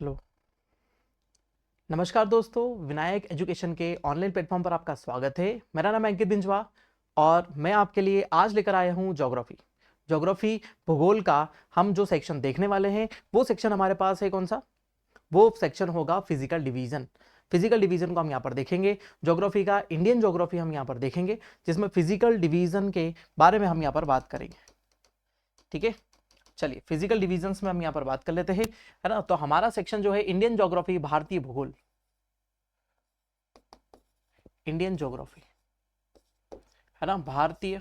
Hello, नमस्कार दोस्तों। Vinayak education के ऑनलाइन प्लेटफॉर्म पर आपका स्वागत है। मेरा नाम है अंकित बिंजवा और मैं आपके लिए आज लेकर आया हूं ज्योग्राफी भूगोल का हम जो सेक्शन देखने वाले हैं वो सेक्शन हमारे पास है। कौन सा? वो सेक्शन होगा फिजिकल डिवीजन। फिजिकल डिवीजन को हम यहाँ पर देखेंगे। ज्योग्राफी का इंडियन ज्योग्राफी हम यहाँ पर देखेंगे, जिसमें फिजिकल डिवीजन के बारे में हम यहाँ पर बात करेंगे। ठीक है, चलिए फिजिकल डिवीजन्स में हम यहाँ पर बात कर लेते हैं, है ना। तो हमारा सेक्शन जो है इंडियन ज्योग्राफी, भारतीय भूगोल, इंडियन ज्योग्राफी, है ना। भारतीय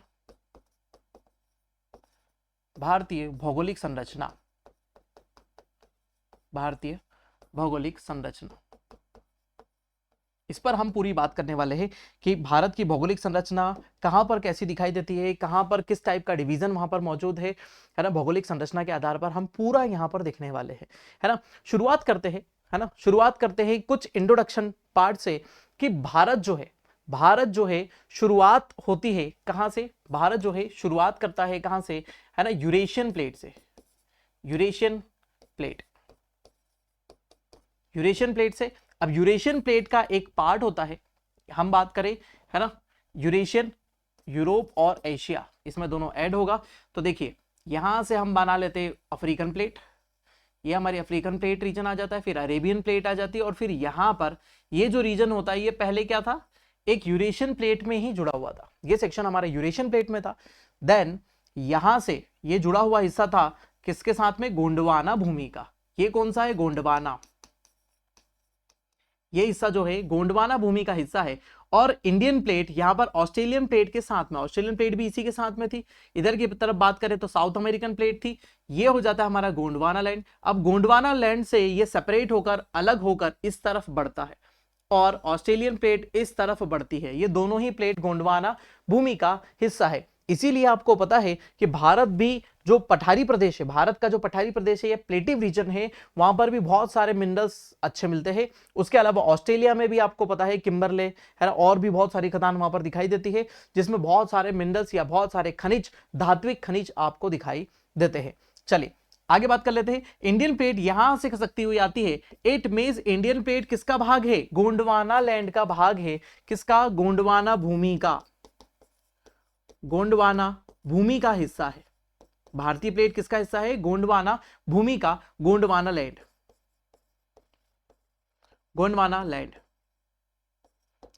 भौगोलिक संरचना, भारतीय भौगोलिक संरचना, इस पर हम पूरी बात करने वाले हैं कि भारत की भौगोलिक संरचना कहां पर कैसी दिखाई देती है, कहां पर किस टाइप का डिवीजन वहां पर मौजूद है ना। भौगोलिक संरचना के आधार पर हम पूरा यहां पर देखने वाले हैं, है ना। शुरुआत करते हैं, है ना। शुरुआत करते हैं कुछ इंट्रोडक्शन पार्ट से कि भारत जो है शुरुआत होती है कहां से। भारत जो है शुरुआत करता है कहां से, है ना, यूरेशियन प्लेट से। यूरेशियन प्लेट, यूरेशियन प्लेट से। अब यूरेशियन प्लेट का एक पार्ट होता है, हम बात करें, है ना, यूरेशियन, यूरोप और एशिया, इसमें दोनों ऐड होगा। तो देखिए यहां से हम बना लेते हैं अफ्रीकन प्लेट, ये हमारी अफ्रीकन प्लेट रीजन आ जाता है, फिर अरेबियन प्लेट आ जाती है, और फिर यहां पर ये जो रीजन होता है ये पहले क्या था, एक यूरेशियन प्लेट में ही जुड़ा हुआ था। ये सेक्शन हमारा यूरेशियन प्लेट में था। देन यहां से ये जुड़ा हुआ हिस्सा था किसके साथ में, गोंडवाना भूमि का। ये कौन सा है, गोंडवाना। ये हिस्सा जो है गोंडवाना भूमि का हिस्सा है। और इंडियन प्लेट यहां पर ऑस्ट्रेलियन प्लेट के साथ में, ऑस्ट्रेलियन प्लेट भी इसी के साथ में थी। इधर की तरफ बात करें तो साउथ अमेरिकन प्लेट थी। ये हो जाता है हमारा गोंडवाना लैंड। अब गोंडवाना लैंड से ये सेपरेट होकर, अलग होकर इस तरफ बढ़ता है, और ऑस्ट्रेलियन प्लेट इस तरफ बढ़ती है। ये दोनों ही प्लेट गोंडवाना भूमि का हिस्सा है। इसीलिए आपको पता है कि भारत भी जो पठारी प्रदेश है, भारत का जो पठारी प्रदेश है, ये प्लेटिव रीजन है, वहां पर भी बहुत सारे मिनरल्स अच्छे मिलते हैं। उसके अलावा ऑस्ट्रेलिया में भी आपको पता है किम्बरले, है ना, और भी बहुत सारी खदान वहां पर दिखाई देती है, जिसमें बहुत सारे मिनरल्स या बहुत सारे खनिज, धात्विक खनिज आपको दिखाई देते हैं। चलिए आगे बात कर लेते हैं। इंडियन प्लेट यहां से खसकती हुई आती है। इट मींस इंडियन प्लेट किसका भाग है, गोंडवाना लैंड का भाग है। किसका, गोंडवाना भूमि का, गोंडवाना भूमि का हिस्सा है। भारतीय प्लेट किसका हिस्सा है, गोंडवाना भूमि का, गोंडवाना लैंड, गोंडवाना लैंड,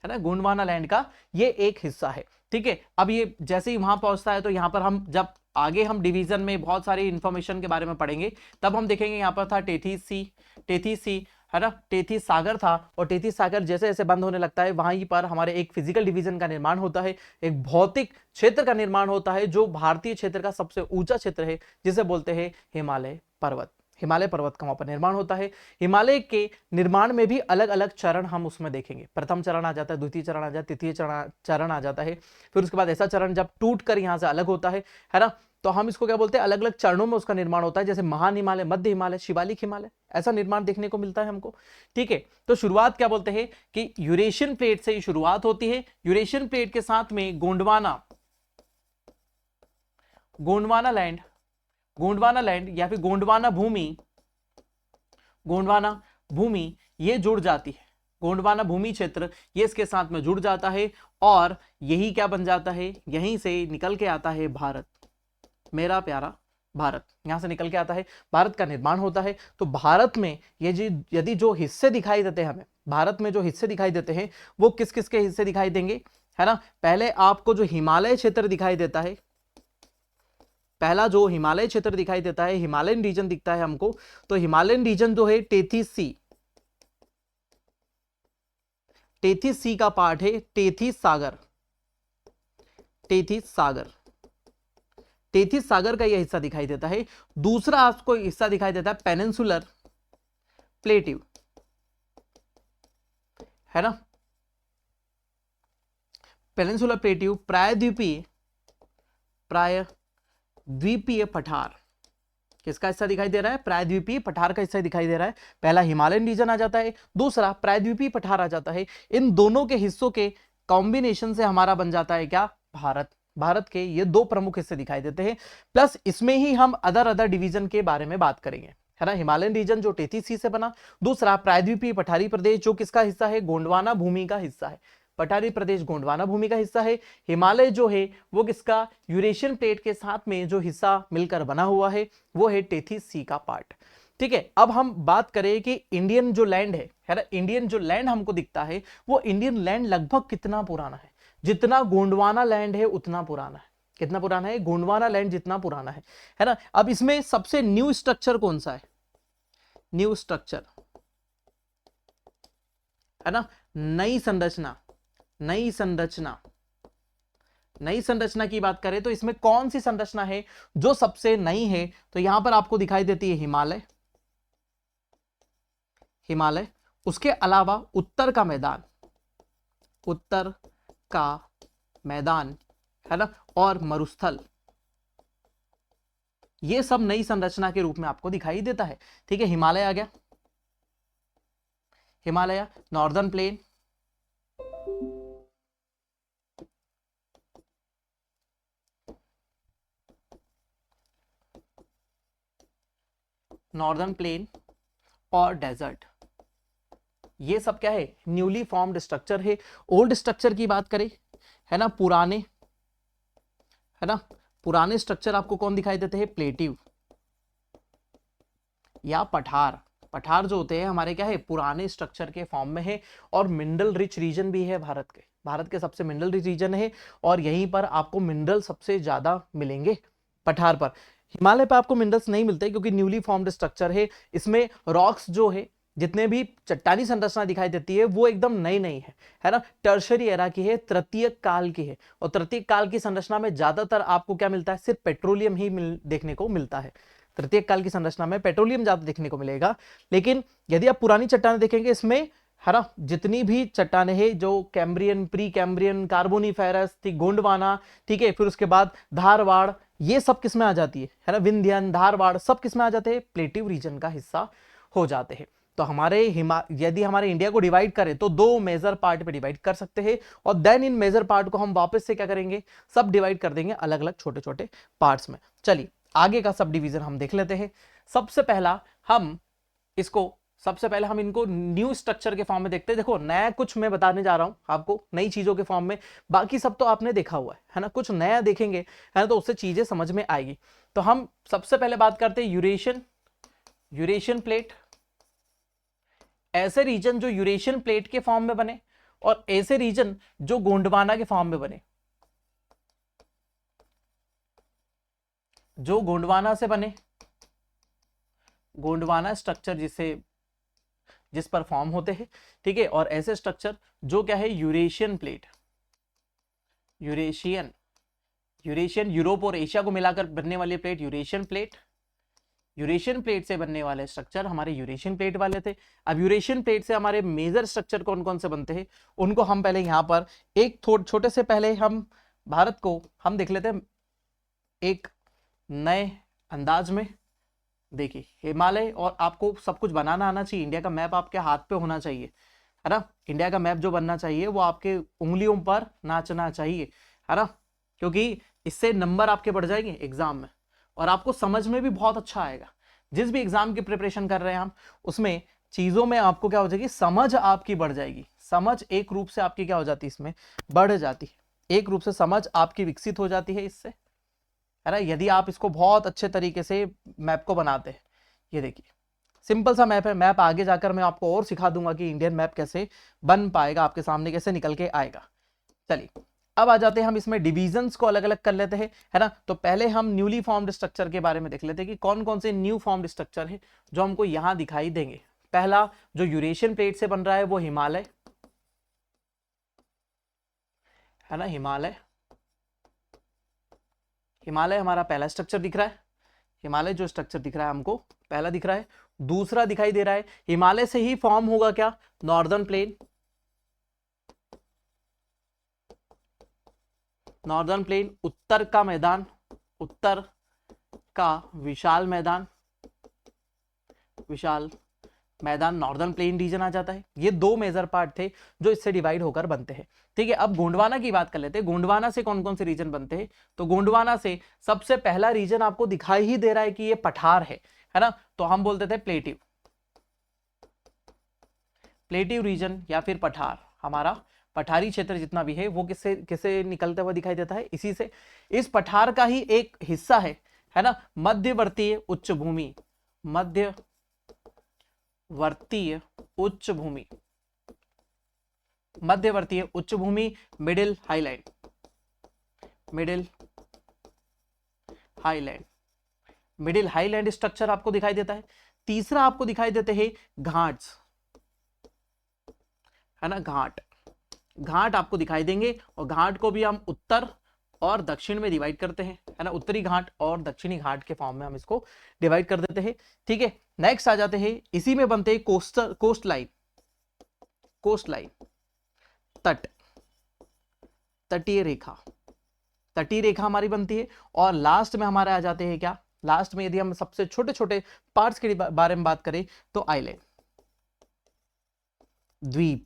है ना, गोंडवाना लैंड का ये एक हिस्सा है। ठीक है, अब ये जैसे ही वहां पहुंचता है तो यहां पर हम जब आगे हम डिवीजन में बहुत सारी इंफॉर्मेशन के बारे में पढ़ेंगे, तब हम देखेंगे यहां पर था टेथीस सी, है ना, टेथीस सागर था। और टेथीस सागर जैसे जैसे बंद होने लगता है, वहीं पर हमारे एक फिजिकल डिवीजन का निर्माण होता है, एक भौतिक क्षेत्र का निर्माण होता है, जो भारतीय क्षेत्र का सबसे ऊंचा क्षेत्र है, जिसे बोलते हैं हिमालय पर्वत। हिमालय पर्वत का वहां पर निर्माण होता है। हिमालय के निर्माण में भी अलग अलग चरण हम उसमें देखेंगे। प्रथम चरण आ जाता है, द्वितीय चरण आ जाता है, तृतीय चरण आ जाता है। फिर उसके बाद ऐसा चरण जब टूट कर यहां से अलग होता है ना, तो हम इसको क्या बोलते हैं, अलग अलग चरणों में उसका निर्माण होता है। जैसे महान हिमालय, मध्य हिमालय, शिवालिक हिमालय, ऐसा निर्माण देखने को मिलता है हमको। ठीक है, तो शुरुआत क्या बोलते हैं कि यूरेशियन प्लेट से शुरुआत होती है। यूरेशियन प्लेट के साथ में गोंडवाना लैंड, गोंडवाना लैंड या फिर गोंडवाना भूमि ये जुड़ जाती है। गोंडवाना भूमि क्षेत्र ये इसके साथ में जुड़ जाता है, और यही क्या बन जाता है, यहीं से निकल के आता है भारत, मेरा प्यारा भारत। यहां से निकल के आता है, भारत का निर्माण होता है। तो भारत में ये यदि जो हिस्से दिखाई देते हैं हमें, भारत में जो हिस्से दिखाई देते हैं वो किस किस के हिस्से दिखाई देंगे, है ना। पहले आपको जो हिमालय क्षेत्र दिखाई देता है, पहला जो हिमालय क्षेत्र दिखाई देता है, हिमालयन रीजन दिखता है हमको। तो हिमालयन रीजन जो है टेथीस सी का पार्ट है, टेथीस सागर का यह हिस्सा दिखाई देता है। दूसरा आपको हिस्सा दिखाई देता है पेनिनसुलर प्लेटिव, है ना, पेनिनसुलर प्लेटिव, प्रायद्वीपीय पठार, किसका हिस्सा दिखाई दे रहा है, प्रायद्वीपीय पठार का हिस्सा दिखाई दे रहा है। पहला हिमालयन रीजन आ जाता है, दूसरा प्रायद्वीपीय पठार आ जाता है। इन दोनों के हिस्सों के कॉम्बिनेशन से हमारा बन जाता है क्या, भारत। भारत के ये दो प्रमुख हिस्से दिखाई देते हैं, प्लस इसमें ही हम अदर डिवीजन के बारे में बात करेंगे, है ना, हिमालयन रीजन जो टेथिस सी से बना। दूसरा प्रायद्वीपीय पठारी प्रदेश जो किसका हिस्सा है, गोंडवाना भूमि का हिस्सा है। पठारी प्रदेश गोंडवाना भूमि का हिस्सा है। हिमालय जो है वो किसका, यूरेशियन प्लेट के साथ में जो हिस्सा मिलकर बना हुआ है वो है टेथिस सी का पार्ट। ठीक है, अब हम बात करें कि इंडियन जो लैंड है ना, इंडियन जो लैंड हमको दिखता है वो इंडियन लैंड लगभग कितना पुराना है, जितना गोंडवाना लैंड है उतना पुराना है। कितना पुराना है, गोंडवाना लैंड जितना पुराना है ना। अब इसमें सबसे न्यू स्ट्रक्चर कौन सा है, न्यू स्ट्रक्चर है ना, नई संरचना, नई संरचना, नई संरचना की बात करें तो इसमें कौन सी संरचना है जो सबसे नई है, तो यहां पर आपको दिखाई देती है हिमालय, हिमालय। उसके अलावा उत्तर का मैदान, उत्तर का मैदान है ना, और मरुस्थल, ये सब नई संरचना के रूप में आपको दिखाई देता है। ठीक है, हिमालय आ गया, Himalaya, northern plain, northern plain और डेजर्ट, ये सब क्या है, न्यूली फॉर्म्ड स्ट्रक्चर है। ओल्ड स्ट्रक्चर की बात करें है ना, पुराने, है ना, पुराने स्ट्रक्चर आपको कौन दिखाई देते हैं, प्लेटिव या पठार। पठार जो होते हैं हमारे क्या है, पुराने स्ट्रक्चर के फॉर्म में है और मिनरल रिच रीजन भी है भारत के, भारत के सबसे मिनरल रिच रीजन है और यहीं पर आपको मिनरल सबसे ज्यादा मिलेंगे पठार पर। हिमालय पर आपको मिनरल्स नहीं मिलते क्योंकि न्यूली फॉर्म्ड स्ट्रक्चर है, इसमें रॉक्स जो है, जितने भी चट्टानी संरचना दिखाई देती है वो एकदम नई नई है ना, टर्शरी एरा की है, तृतीयक काल की है। और तृतीयक काल की संरचना में ज्यादातर आपको क्या मिलता है, सिर्फ पेट्रोलियम ही देखने को मिलता है। तृतीयक काल की संरचना में पेट्रोलियम ज्यादा देखने को मिलेगा। लेकिन यदि आप पुरानी चट्टानें देखेंगे इसमें, है ना, जितनी भी चट्टानें हैं जो कैम्ब्रियन, प्री कैम्ब्रियन, कार्बोनिफेरस थी, गोंडवाना, ठीक है, फिर उसके बाद धारवाड़, ये सब किस में आ जाती है ना, विंध्यन, धारवाड़, सब किस में आ जाते हैं, प्लेटिव रीजन का हिस्सा हो जाते हैं। तो हमारे यदि हमारे इंडिया को डिवाइड करें तो दो मेजर पार्ट पे डिवाइड कर सकते हैं और देन इन मेजर पार्ट को हम वापस से क्या करेंगे, सब डिवाइड कर देंगे अलग अलग छोटे छोटे पार्ट्स में। चलिए आगे का सब डिवीजन हम देख लेते हैं। सबसे पहला हम इनको न्यू स्ट्रक्चर के फॉर्म में देखते हैं। देखो नया कुछ मैं बताने जा रहा हूं आपको, नई चीजों के फॉर्म में, बाकी सब तो आपने देखा हुआ है ना, कुछ नया देखेंगे है ना, तो उससे चीजें समझ में आएगी। तो हम सबसे पहले बात करते हैं यूरेशियन प्लेट, ऐसे रीजन जो यूरेशियन प्लेट के फॉर्म में बने और ऐसे रीजन जो गोंडवाना के फॉर्म में बने, जो गोंडवाना से बने, गोंडवाना स्ट्रक्चर जिस पर फॉर्म होते हैं, ठीक है, और ऐसे स्ट्रक्चर जो क्या है, यूरेशियन प्लेट, यूरेशियन यूरोप और एशिया को मिलाकर बनने वाली plate Eurasian plate, Eurasian plate से बनने वाले स्ट्रक्चर हमारे यूरेशियन प्लेट वाले थे। अब यूरेशियन प्लेट से हमारे मेजर स्ट्रक्चर कौन कौन से बनते हैं उनको हम पहले यहां पर एक छोटे से पहले हम भारत को हम देख लेते हैं एक नए अंदाज में। देखिए हिमालय, और आपको सब कुछ बनाना आना चाहिए, इंडिया का मैप आपके हाथ पे होना चाहिए, है ना, इंडिया का मैप जो बनना चाहिए वो आपके उंगलियों पर नाचना चाहिए, है ना, क्योंकि इससे नंबर आपके बढ़ जाएंगे एग्जाम में और आपको समझ में भी बहुत अच्छा आएगा। जिस भी एग्जाम की प्रिपरेशन कर रहे हैं हम, उसमें चीजों में आपको क्या हो जाएगी, समझ आपकी बढ़ जाएगी, समझ एक रूप से आपकी क्या हो जाती है, इसमें बढ़ जाती है, एक रूप से समझ आपकी विकसित हो जाती है इससे, है ना, यदि आप इसको बहुत अच्छे तरीके से मैप को बनाते हैं। ये देखिए सिंपल सा मैप है, मैप आगे जाकर मैं आपको और सिखा दूंगा कि इंडियन मैप कैसे बन पाएगा, आपके सामने कैसे निकल के आएगा। चलिए अब आ जाते हैं हम इसमें डिविजन्स को अलग अलग कर लेते हैं, है ना। तो पहले हम न्यूली फॉर्म्ड स्ट्रक्चर के बारे में देख लेते हैं कि कौन कौन से न्यू फॉर्म्ड स्ट्रक्चर है जो हमको यहां दिखाई देंगे। पहला जो यूरेशियन प्लेट से बन रहा है वो हिमालय, है ना, हिमालय हमारा पहला स्ट्रक्चर दिख रहा है। हिमालय जो स्ट्रक्चर दिख रहा है हमको पहला दिख रहा है। दूसरा दिखाई दे रहा है, हिमालय से ही फॉर्म होगा क्या, नॉर्दर्न प्लेन, नॉर्दर्न प्लेन, उत्तर का मैदान, उत्तर का विशाल मैदान, विशाल मैदान, नॉर्दर्न प्लेन रीजन आ जाता है। ये दो मेजर पार्ट थे जो इससे डिवाइड होकर बनते हैं, ठीक है। अब गोंडवाना की बात कर लेते हैं, गोंडवाना से कौन कौन से रीजन बनते हैं। तो गोंडवाना से सबसे पहला रीजन आपको दिखाई ही दे रहा है कि ये पठार है है ना, तो हम बोलते थे प्लेटिव, प्लेटिव रीजन या फिर पठार। हमारा पठारी क्षेत्र जितना भी है वो किससे किससे निकलता हुआ दिखाई देता है, इसी से। इस पठार का ही एक हिस्सा है ना, मध्यवर्तीय उच्च भूमि, मध्यवर्तीय उच्च भूमि, मध्यवर्तीय उच्च भूमि, middle highland, middle highland, middle highland structure आपको दिखाई देता है। तीसरा आपको दिखाई देते हैं घाट्स, है ना, घाट, घाट आपको दिखाई देंगे, और घाट को भी हम उत्तर और दक्षिण में डिवाइड करते हैं, है ना, उत्तरी घाट और दक्षिणी घाट के फॉर्म में हम इसको डिवाइड कर देते हैं। ठीक है, नेक्स्ट आ जाते हैं, इसी में बनते हैं कोस्ट लाइन, कोस्ट लाइन, तट, तटीय रेखा, तटीय रेखा हमारी बनती है। और लास्ट में हमारे आ जाते हैं क्या, लास्ट में यदि हम सबसे छोटे छोटे पार्ट्स के बारे में बात करें तो आइलैंड, द्वीप,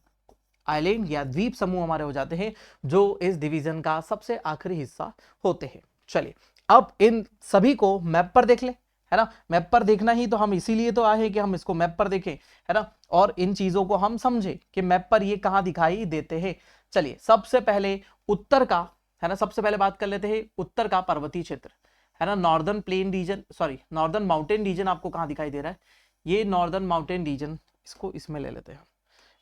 आइलैंड या द्वीप समूह हमारे हो जाते हैं, जो इस डिवीजन का सबसे आखिरी हिस्सा होते हैं। चलिए अब इन सभी को मैप पर देख ले, है ना, मैप पर देखना ही तो हम इसीलिए तो आए हैं कि हम इसको मैप पर देखें, है ना, और इन चीजों को हम समझे कि मैप पर ये कहां दिखाई देते हैं। चलिए सबसे पहले उत्तर का, है ना, सबसे पहले बात कर लेते हैं उत्तर का पर्वतीय क्षेत्र, है ना, northern plain region, sorry northern mountain region आपको कहां दिखाई दे रहा है, ये नॉर्दर्न माउंटेन रीजन, इसको इसमें ले लेते हैं,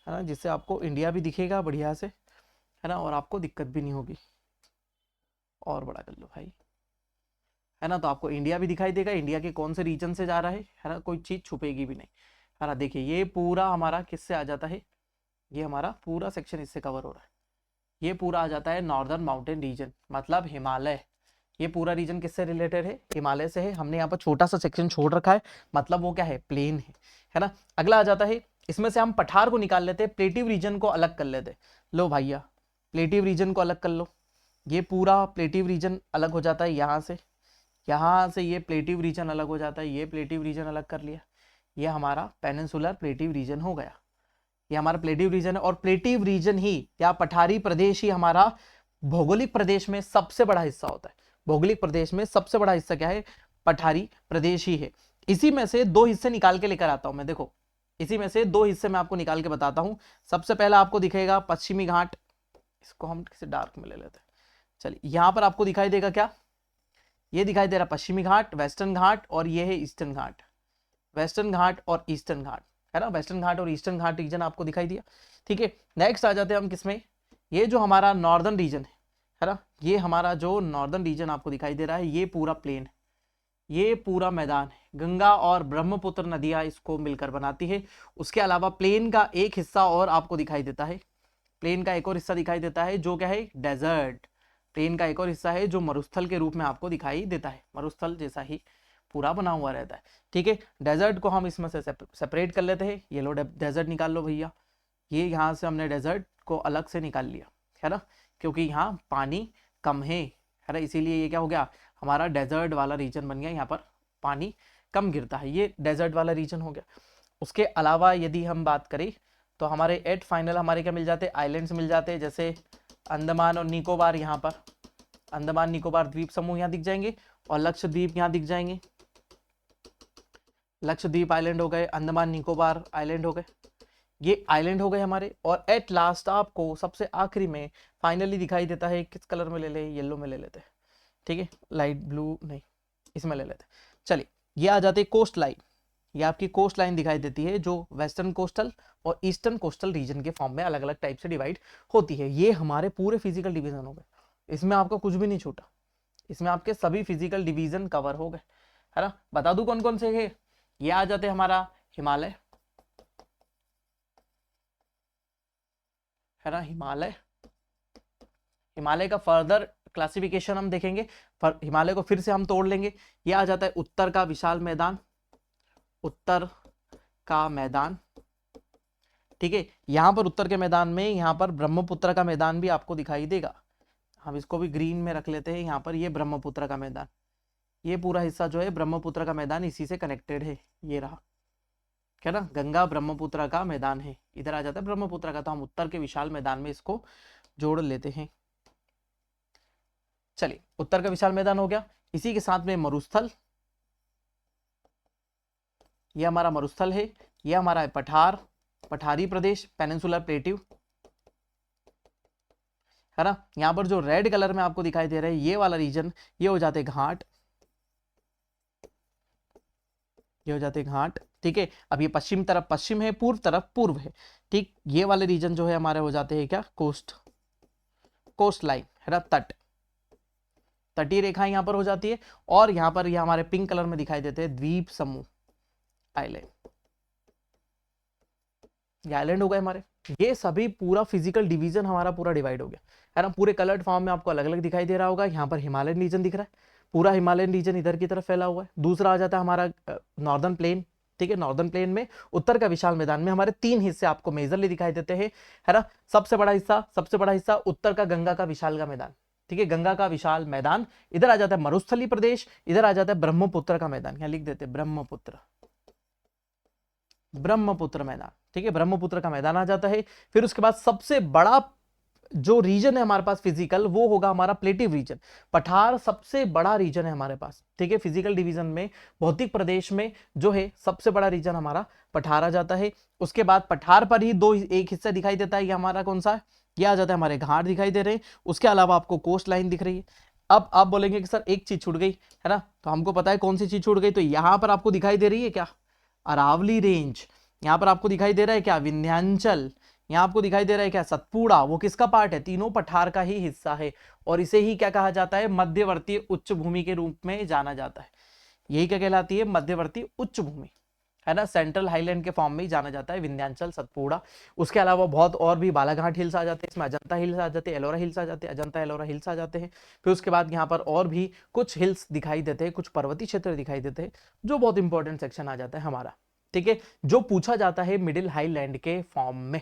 है ना, जिससे आपको इंडिया भी दिखेगा बढ़िया से, है ना, और आपको दिक्कत भी नहीं होगी। और बड़ा कर लो भाई, है ना, तो आपको इंडिया भी दिखाई देगा, इंडिया के कौन से रीजन से जा रहा है ना, कोई चीज छुपेगी भी नहीं, है ना। देखिए ये पूरा हमारा किससे आ जाता है, ये हमारा पूरा सेक्शन इससे कवर हो रहा है, ये पूरा आ जाता है नॉर्दर्न माउंटेन रीजन, मतलब हिमालय। ये पूरा रीजन किससे रिलेटेड है, हिमालय से है। हमने यहाँ पर छोटा सा सेक्शन छोड़ रखा है, मतलब वो क्या है, प्लेन है ना। अगला आ जाता है, इसमें से हम पठार को निकाल लेते हैं, प्लेटिव रीजन को अलग कर लेते। लो भैया प्लेटिव रीजन को अलग कर लो, ये पूरा प्लेटिव रीजन अलग हो जाता है, यहाँ से ये प्लेटिव रीजन अलग हो जाता है, ये प्लेटिव रीजन अलग कर लिया, ये हमारा पेनिनसुलर प्लेटिव रीजन हो गया, ये हमारा प्लेटिव रीजन है। और प्लेटिव रीजन ही या पठारी प्रदेश ही हमारा भौगोलिक प्रदेश में सबसे बड़ा हिस्सा होता है। भौगोलिक प्रदेश में सबसे बड़ा हिस्सा क्या है, पठारी प्रदेश ही है। इसी में से दो हिस्से निकाल के लेकर आता हूं मैं, देखो इसी में से दो हिस्से मैं आपको निकाल के बताता हूं। सबसे पहला आपको दिखेगा पश्चिमी घाट, इसको हम किसी डार्क में ले लेते हैं। चलिए यहां पर आपको दिखाई देगा क्या, ये दिखाई दे रहा पश्चिमी घाट, वेस्टर्न घाट, और ये है ईस्टर्न घाट, वेस्टर्न घाट और ईस्टर्न घाट, है ना, वेस्टर्न घाट और ईस्टर्न घाट रीजन आपको दिखाई दिया। ठीक है, नेक्स्ट आ जाते हैं हम किसमें, ये जो हमारा नॉर्दर्न रीजन है ना, ये हमारा जो नॉर्दर्न रीजन आपको दिखाई दे रहा है, ये पूरा प्लेन है, ये पूरा मैदान है, गंगा और ब्रह्मपुत्र नदियां इसको मिलकर बनाती है। उसके अलावा प्लेन का एक हिस्सा और आपको दिखाई देता है, प्लेन का एक और हिस्सा दिखाई देता है जो क्या है, डेजर्ट। प्लेन का एक और हिस्सा है जो मरुस्थल के रूप में आपको दिखाई देता है, मरुस्थल जैसा ही पूरा बना हुआ रहता है। ठीक है, डेजर्ट को हम इसमें से सेपरेट कर लेते हैं, ये लो डेजर्ट निकाल लो भैया, ये यहाँ से हमने डेजर्ट को अलग से निकाल लिया, है ना, क्योंकि यहाँ पानी कम है ना, इसीलिए ये क्या हो गया, हमारा डेजर्ट वाला रीजन बन गया, यहाँ पर पानी कम गिरता है, ये डेजर्ट वाला रीजन हो गया। उसके अलावा यदि हम बात करें तो हमारे एट फाइनल हमारे क्या मिल जाते हैं, आइलैंड्स मिल जाते हैं, जैसे अंडमान और निकोबार, यहाँ पर अंडमान निकोबार द्वीप समूह यहाँ दिख जाएंगे, और लक्षद्वीप यहाँ दिख जाएंगे, लक्षद्वीप आइलैंड हो गए, अंडमान निकोबार आइलैंड हो गए, ये आइलैंड हो गए हमारे। और एट लास्ट आपको सबसे आखिरी में फाइनली दिखाई देता है, किस कलर में ले ले, येलो में ले लेते हैं, ठीक है, लाइट ब्लू नहीं, इसमें ले लेते हैं। चलिए ये आ जाते कोस्ट लाइन, ये आपकी कोस्ट लाइन दिखाई देती है जो वेस्टर्न कोस्टल और ईस्टर्न कोस्टल रीजन के फॉर्म में अलग अलग टाइप से डिवाइड होती है। ये हमारे पूरे फिजिकल डिवीजन हो गए, इसमें आपका कुछ भी नहीं छूटा, इसमें आपके सभी फिजिकल डिवीजन कवर हो गए, है ना। बता दूं कौन कौन से है, ये आ जाते हमारा हिमालय, है ना, हिमालय, हिमालय का फर्दर क्लासिफिकेशन हम देखेंगे, हिमालय को फिर से हम तोड़ लेंगे। ये आ जाता है उत्तर का विशाल मैदान, उत्तर का मैदान, ठीक है, यहां पर उत्तर के मैदान में यहां पर ब्रह्मपुत्र का मैदान भी आपको दिखाई देगा, हम इसको भी ग्रीन में रख लेते हैं। यहाँ पर ये ब्रह्मपुत्र का मैदान, ये पूरा हिस्सा जो है ब्रह्मपुत्र का मैदान इसी से कनेक्टेड है, ये रहा, क्या ना, गंगा ब्रह्मपुत्र का मैदान है, इधर आ जाता है ब्रह्मपुत्र का, तो हम उत्तर के विशाल मैदान में इसको जोड़ लेते हैं। चलिए उत्तर का विशाल मैदान हो गया, इसी के साथ में मरुस्थल, ये हमारा मरुस्थल है, ये हमारा है पठार, पठारी प्रदेश, पेनिनसुलर प्लेट्यू, है ना। यहाँ पर जो रेड कलर में आपको दिखाई दे रहा है ये वाला रीजन, ये हो जाते घाट, ये हो जाते घाट, ठीक है। अब ये पश्चिम तरफ पश्चिम है, पूर्व तरफ पूर्व है, ठीक। ये वाले रीजन जो है हमारे हो जाते हैं क्या, कोस्ट, कोस्ट लाइन, है ना, तट, तटीय रेखा यहाँ पर हो जाती है। और यहाँ पर ये हमारे पिंक कलर में दिखाई देते हैं द्वीप समूह, आइलैंड, ये आइलैंड हो गए हमारे। ये सभी पूरा फिजिकल डिवीजन हमारा पूरा डिवाइड हो गया, है ना। पूरे कलर्ड फॉर्म में आपको अलग अलग दिखाई दे रहा होगा। यहाँ पर हिमालयन रीजन दिख रहा है, पूरा हिमालयन रीजन इधर की तरफ फैला हुआ है। दूसरा आ जाता है हमारा नॉर्दर्न प्लेन, ठीक है। नॉर्दर्न प्लेन में उत्तर का विशाल मैदान में हमारे 3 हिस्से आपको मेजरली दिखाई देते हैं, है ना। सबसे बड़ा हिस्सा उत्तर का गंगा का विशाल का मैदान, ठीक है, गंगा का विशाल मैदान। इधर आ जाता है मरुस्थली प्रदेश, इधर आ जाता है ब्रह्मपुत्र का मैदान, यहाँ लिख देते हैं ब्रह्मपुत्र, ब्रह्मपुत्र मैदान, ठीक है, ब्रह्मपुत्र का मैदान आ जाता है। फिर उसके बाद सबसे बड़ा जो रीजन है हमारे पास फिजिकल, वो होगा हमारा प्लेटिव रीजन। पठार सबसे बड़ा रीजन है हमारे पास, ठीक है। फिजिकल डिवीजन में भौतिक प्रदेश में जो है सबसे बड़ा रीजन हमारा पठार आ जाता है। उसके बाद पठार पर ही एक हिस्सा दिखाई देता है, ये हमारा कौन सा है, ये आ जाता है हमारे घाट दिखाई दे रहे हैं। उसके अलावा आपको कोस्ट लाइन दिख रही है। अब आप बोलेंगे कि सर एक चीज छूट गई, है ना, तो हमको पता है कौन सी चीज छूट गई। तो यहां पर आपको दिखाई दे रही है क्या, अरावली रेंज, यहाँ पर आपको दिखाई दे रहा है क्या, विंध्याचल, यहाँ आपको दिखाई दे रहा है क्या, सतपुड़ा। वो किसका पार्ट है, तीनों पठार का ही हिस्सा है। और इसे ही क्या कहा जाता है, मध्यवर्ती उच्च भूमि के रूप में जाना जाता है। यही क्या कहलाती है, मध्यवर्ती उच्च भूमि, है ना, सेंट्रल हाईलैंड के फॉर्म में ही जाना जाता है, विंध्याचल, सतपुड़ा। उसके अलावा बहुत और भी बालाघाट हिल्स आ जाते हैं, इसमें अजंता हिल्स आ जाते हैं, एलोरा हिल्स आ जाते हैं, अजंता एलोरा हिल्स आ जाते हैं। फिर उसके बाद यहाँ पर और भी कुछ हिल्स दिखाई देते हैं, कुछ पर्वतीय क्षेत्र दिखाई देते हैं, जो बहुत इंपॉर्टेंट सेक्शन आ जाता है हमारा, ठीक है, जो पूछा जाता है मिडिल हाईलैंड के फॉर्म में,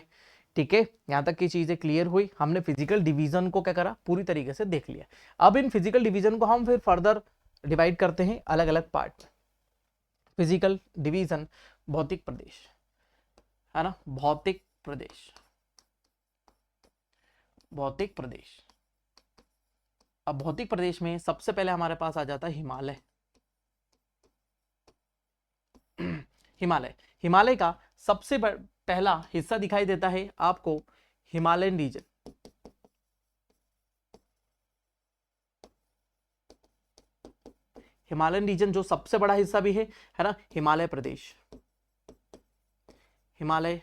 ठीक है। यहां तक की चीजें क्लियर हुई, हमने फिजिकल डिवीजन को क्या करा, पूरी तरीके से देख लिया। अब इन फिजिकल डिवीजन को हम फिर फर्दर डिवाइड करते हैं अलग अलग पार्ट में। फिजिकल डिवीजन, भौतिक प्रदेश, है ना, भौतिक प्रदेश, भौतिक प्रदेश। अब भौतिक प्रदेश में सबसे पहले हमारे पास आ जाता है हिमालय। हिमालय, हिमालय का सबसे पहला हिस्सा दिखाई देता है आपको हिमालयन रीजन, हिमालयन रीजन जो सबसे बड़ा हिस्सा भी है ना, हिमालय प्रदेश, हिमालय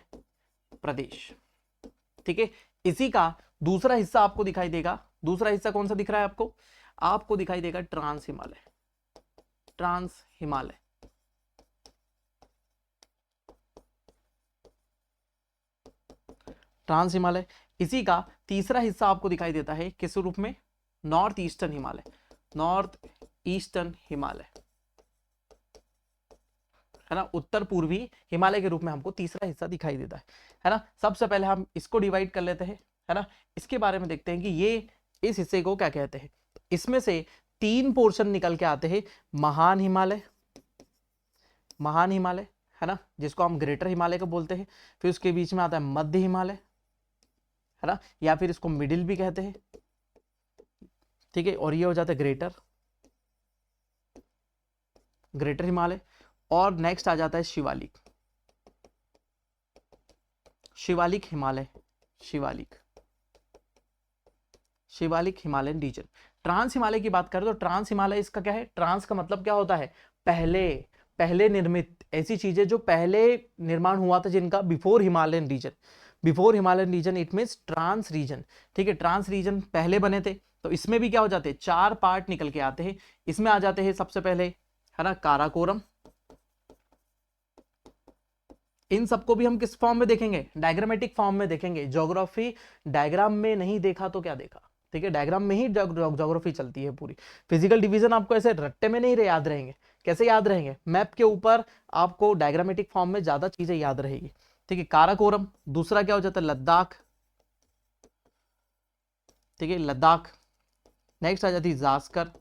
प्रदेश, ठीक है। इसी का दूसरा हिस्सा आपको दिखाई देगा, दूसरा हिस्सा कौन सा दिख रहा है आपको, आपको दिखाई देगा trans Himalaya, trans Himalaya, trans Himalaya. इसी का तीसरा हिस्सा आपको दिखाई देता है किस रूप में, north eastern Himalaya, north eastern Himalaya, है ना, उत्तर पूर्वी हिमालय के रूप में हमको तीसरा हिस्सा दिखाई देता है ना। सबसे पहले हम इसको डिवाइड कर लेते हैं, है ना। इसके बारे में देखते हैं कि ये इस हिस्से को क्या कहते हैं। इसमें से 3 पोर्शन निकल के आते हैं, महान हिमालय, महान हिमालय, है ना, जिसको हम ग्रेटर हिमालय को बोलते हैं। फिर उसके बीच में आता है मध्य हिमालय, है ना, या फिर इसको मिडिल भी कहते हैं, ठीक है। और ये हो जाता है ग्रेटर, ग्रेटर हिमालय। और नेक्स्ट आ जाता है Shivalik, Shivalik Himalaya, Shivalik, Shivalik Himalayan region. Trans Himalaya की बात करें तो ट्रांस हिमालय, इसका क्या है, ट्रांस का मतलब क्या होता है, पहले, पहले निर्मित, ऐसी चीजें जो पहले निर्माण हुआ था जिनका, before Himalayan region, before Himalayan region it means trans region, ठीक है। ट्रांस रीजन पहले बने थे। तो इसमें भी क्या हो जाते हैं, 4 पार्ट निकल के आते हैं। इसमें आ जाते हैं सबसे पहले, है ना, काराकोरम। इन सबको भी हम किस फॉर्म में देखेंगे, डायग्रामेटिक फॉर्म में देखेंगे। ज्योग्राफी डायग्राम में नहीं देखा तो क्या देखा, ठीक है, डायग्राम में ही ज्योग्राफी चलती है पूरी। फिजिकल डिवीजन आपको ऐसे रट्टे में नहीं याद रहेंगे, कैसे याद रहेंगे, मैप के ऊपर आपको डायग्रामेटिक फॉर्म में ज्यादा चीजें याद रहेगी, ठीक है। काराकोरम, दूसरा क्या हो जाता है, लद्दाख, ठीक है, लद्दाख। नेक्स्ट आ जाती है जास्कर,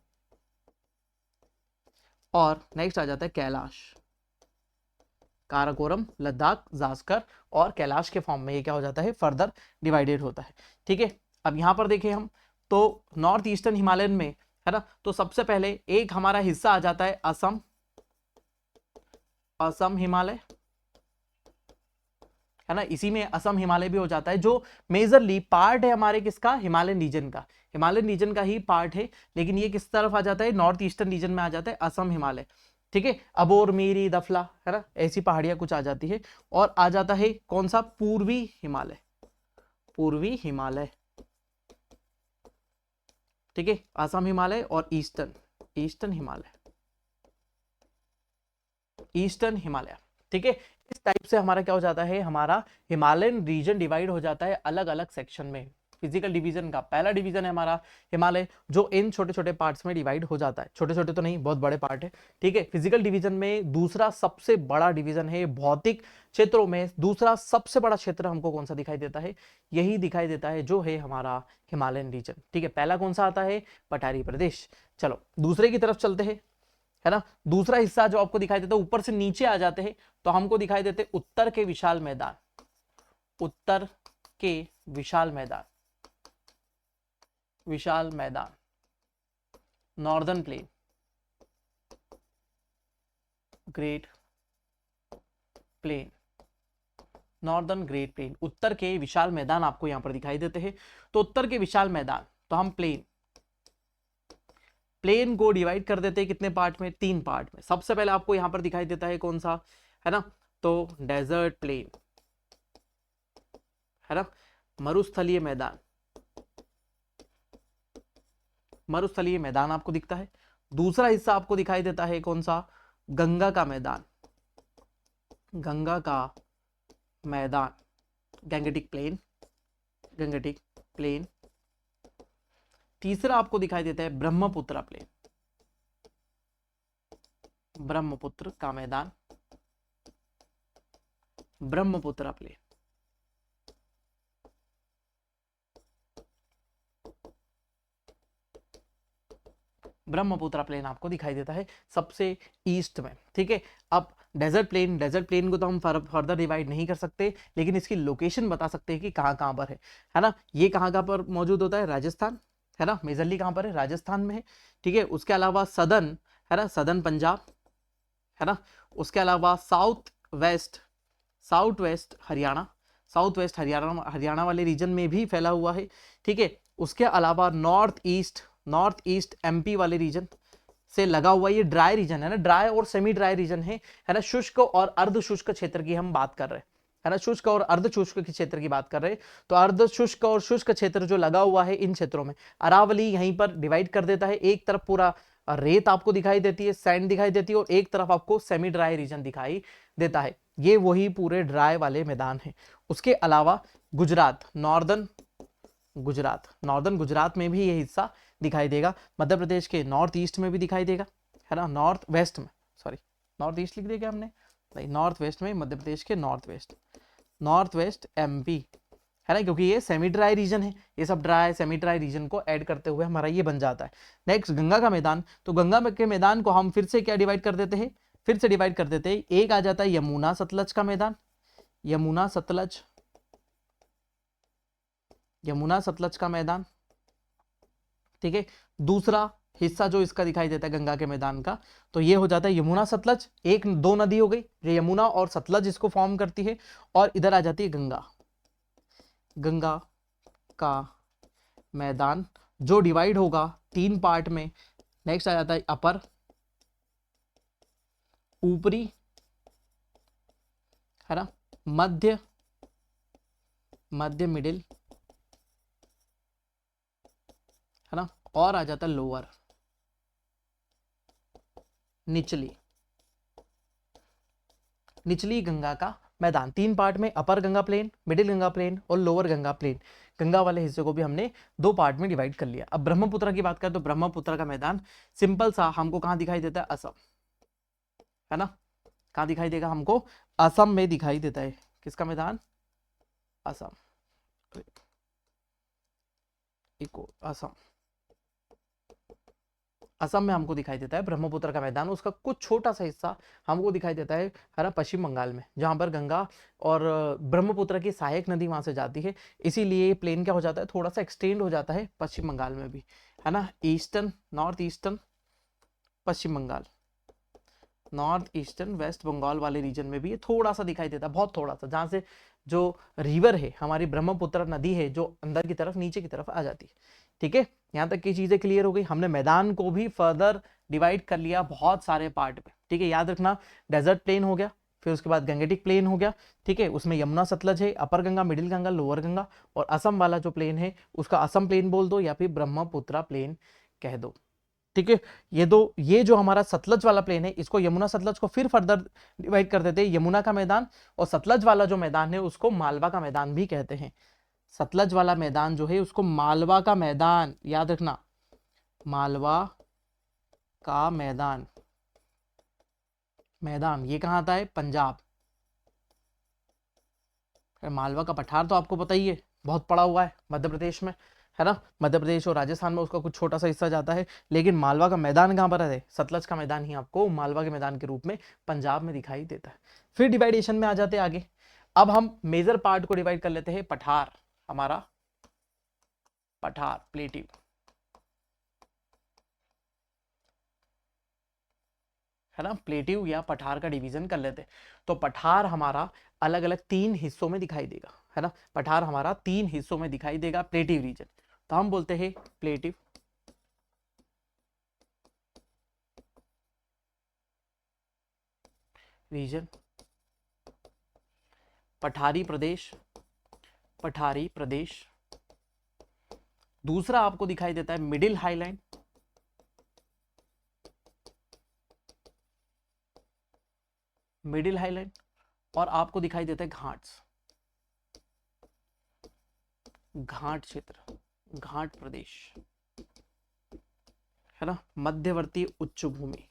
और नेक्स्ट आ जाता है कैलाश। काराकोरम, लद्दाख, जास्कर और कैलाश के फॉर्म में ये क्या हो जाता है, फर्दर डिवाइडेड होता है, ठीक है। अब यहां पर देखें हम तो नॉर्थ ईस्टर्न हिमालयन में, है ना, तो सबसे पहले एक हमारा हिस्सा आ जाता है असम, असम हिमालय, है ना, इसी में असम हिमालय भी हो जाता है, जो मेजरली पार्ट है हमारे किसका, हिमालयन रीजन का, हिमालयन रीजन का ही पार्ट है, लेकिन ये किस तरफ आ जाता है, नॉर्थ ईस्टर्न रीजन में आ जाता है असम हिमालय, ठीक है। अबोर, मीरी, दफला, है ना, ऐसी पहाड़ियां कुछ आ जाती है। और आ जाता है कौन सा, पूर्वी हिमालय, पूर्वी हिमालय, ठीक है, असम हिमालय और eastern, eastern Himalaya, eastern Himalaya, ठीक है। इस टाइप से हमारा क्या हो जाता है, हमारा हिमालयन रीजन डिवाइड हो जाता है अलग अलग सेक्शन में। फिजिकल डिवीजन का पहला डिवीजन है हमारा हिमालय, जो इन छोटे छोटे पार्ट्स में डिवाइड हो जाता है, छोटे छोटे तो नहीं, बहुत बड़े पार्ट है, ठीक है। फिजिकल डिवीजन में दूसरा सबसे बड़ा डिवीजन है भौतिक क्षेत्रों में, दूसरा सबसे बड़ा क्षेत्र हमको कौन सा दिखाई देता है, यही दिखाई देता है जो है हमारा हिमालयन रीजन, ठीक है। पहला कौन सा आता है, पठारी प्रदेश। चलो दूसरे की तरफ चलते हैं, है ना। दूसरा हिस्सा जो आपको दिखाई देता है, ऊपर से नीचे आ जाते हैं तो हमको दिखाई देते उत्तर के विशाल मैदान, उत्तर के विशाल मैदान, विशाल मैदान, northern plain, great plain, northern great plain, उत्तर के विशाल मैदान आपको यहां पर दिखाई देते हैं। तो उत्तर के विशाल मैदान, तो हम प्लेन, प्लेन को डिवाइड कर देते हैं कितने पार्ट में, 3 पार्ट में। सबसे पहले आपको यहां पर दिखाई देता है कौन सा, है ना, तो डेजर्ट प्लेन, है ना, मरुस्थलीय मैदान, मरुस्थलीय मैदान आपको दिखता है। दूसरा हिस्सा आपको दिखाई देता है कौन सा, गंगा का मैदान, गंगा का मैदान, गैंगेटिक प्लेन, गंगेटिक प्लेन। तीसरा आपको दिखाई देता है ब्रह्मपुत्र प्लेन, ब्रह्मपुत्र का मैदान, ब्रह्मपुत्र प्लेन। ब्रह्मपुत्र प्लेन आपको दिखाई देता है सबसे ईस्ट में, ठीक है। अब डेजर्ट प्लेन, डेजर्ट प्लेन को तो हम फर्दर डिवाइड नहीं कर सकते, लेकिन इसकी लोकेशन बता सकते हैं कि कहाँ कहाँ पर है ना। ये कहाँ कहाँ पर मौजूद होता है, राजस्थान, है ना, मेजरली कहाँ पर है, राजस्थान में है, ठीक है। उसके अलावा सदर्न, है ना, सदर्न पंजाब, है ना। उसके अलावा south west, south west Haryana, south west Haryana, Haryana वाले रीजन में भी फैला हुआ है, ठीक है। उसके अलावा north east, north east MP वाले रीजन से लगा हुआ, ये ड्राई रीजन है ना, ड्राई और सेमी ड्राई रीजन है ना। शुष्क और अर्ध शुष्क क्षेत्र की हम बात कर रहे हैं, है ना, शुष्क और अर्ध शुष्क के क्षेत्र की बात कर रहे हैं। तो अर्ध शुष्क और शुष्क क्षेत्र जो लगा हुआ है इन क्षेत्रों में, अरावली यहीं पर डिवाइड कर देता है। एक तरफ पूरा रेत आपको दिखाई देती है, सैंड दिखाई देती है, और एक तरफ आपको सेमी ड्राई रीजन दिखाई देता है। ये वही पूरे ड्राई वाले मैदान है। उसके अलावा गुजरात, नॉर्दर्न गुजरात, नॉर्दर्न गुजरात में भी ये हिस्सा दिखाई देगा। मध्य प्रदेश के नॉर्थ ईस्ट में भी दिखाई देगा, है ना, नॉर्थ वेस्ट में, सॉरी नॉर्थ ईस्ट लिख दिया क्या हमने, नहीं, नॉर्थ वेस्ट में, मध्य प्रदेश के north west, north west MP, है ना, क्योंकि ये सेमी ड्राई रीजन है। ये सब ड्राई सेमी ड्राई रीजन को ऐड करते हुए हमारा ये बन जाता है। नेक्स्ट गंगा का मैदान, तो गंगा के मैदान को हम फिर से क्या डिवाइड कर देते हैं, फिर से डिवाइड कर देते हैं। एक आ जाता है यमुना सतलज का मैदान, यमुना सतलज, यमुना सतलज का मैदान, ठीक है। दूसरा हिस्सा जो इसका दिखाई देता है गंगा के मैदान का, तो ये हो जाता है यमुना सतलज, एक दो नदी हो गई, ये यमुना और सतलज इसको फॉर्म करती है, और इधर आ जाती है गंगा, गंगा का मैदान जो डिवाइड होगा 3 पार्ट में। नेक्स्ट आ जाता है अपर, ऊपरी, है ना, मध्य, मध्य मिडिल, है ना, और आ जाता है लोअर, निचली, निचली गंगा का मैदान। 3 पार्ट में, upper Ganga plain, middle Ganga plain और लोअर गंगा प्लेन। गंगा वाले हिस्से को भी हमने 2 पार्ट में डिवाइड कर लिया। अब ब्रह्मपुत्र की बात करें तो ब्रह्मपुत्र का मैदान सिंपल सा हमको कहां दिखाई देता है, असम, है ना, कहां दिखाई देगा हमको, असम में दिखाई देता है। किसका मैदान, असम, असम, असम में हमको दिखाई देता है ब्रह्मपुत्र का मैदान। उसका कुछ छोटा सा हिस्सा हमको दिखाई देता है, ना, पश्चिम बंगाल में, जहां पर गंगा और ब्रह्मपुत्र की सहायक नदी वहां से जाती है। इसीलिए प्लेन क्या हो जाता है, थोड़ा सा एक्सटेंड हो जाता है पश्चिम बंगाल में भी, है ना, ईस्टर्न, नॉर्थ ईस्टर्न पश्चिम Bengal, north eastern west Bengal वाले रीजन में भी ये थोड़ा सा दिखाई देता है, बहुत थोड़ा सा, जहां से जो रिवर है हमारी ब्रह्मपुत्र नदी है जो अंदर की तरफ नीचे की तरफ आ जाती है। ठीक है, यहाँ तक की चीजें क्लियर हो गई। हमने मैदान को भी फर्दर डिवाइड कर लिया बहुत सारे पार्ट में। ठीक है, याद रखना, डेजर्ट प्लेन हो गया, फिर उसके बाद गंगेटिक प्लेन हो गया। ठीक है, उसमें यमुना सतलज है, अपर गंगा, मिडिल गंगा, लोअर गंगा, और असम वाला जो प्लेन है उसका असम प्लेन बोल दो या फिर ब्रह्मपुत्रा प्लेन कह दो। ठीक है, ये जो हमारा सतलज वाला प्लेन है इसको यमुना सतलज को फिर फर्दर डिवाइड कर देते हैं, यमुना का मैदान, और सतलज वाला जो मैदान है उसको मालवा का मैदान भी कहते हैं। सतलज वाला मैदान जो है उसको मालवा का मैदान, याद रखना, मालवा का मैदान। मैदान ये कहां आता है? पंजाब। मालवा का पठार तो आपको पता ही है, बहुत पड़ा हुआ है मध्य प्रदेश में, है ना, मध्य प्रदेश और राजस्थान में उसका कुछ छोटा सा हिस्सा जाता है। लेकिन मालवा का मैदान कहां पर है? सतलज का मैदान ही आपको मालवा के मैदान के रूप में पंजाब में दिखाई देता है। फिर डिवाइडेशन में आ जाते हैं आगे। अब हम मेजर पार्ट को डिवाइड कर लेते हैं। पठार, हमारा पठार प्लेटिव, है ना, प्लेटिव या पठार का डिवीजन कर लेते हैं। तो पठार हमारा अलग अलग 3 हिस्सों में दिखाई देगा, है ना, पठार हमारा 3 हिस्सों में दिखाई देगा, प्लेटिव रीजन। तो हम बोलते हैं प्लेटिव रीजन, पठारी प्रदेश, पठारी प्रदेश। दूसरा आपको दिखाई देता है मिडिल हाईलैंड, मिडिल हाईलैंड, और आपको दिखाई देता है घाट्स, घाट क्षेत्र, घाट प्रदेश, है ना, मध्यवर्ती उच्च भूमि,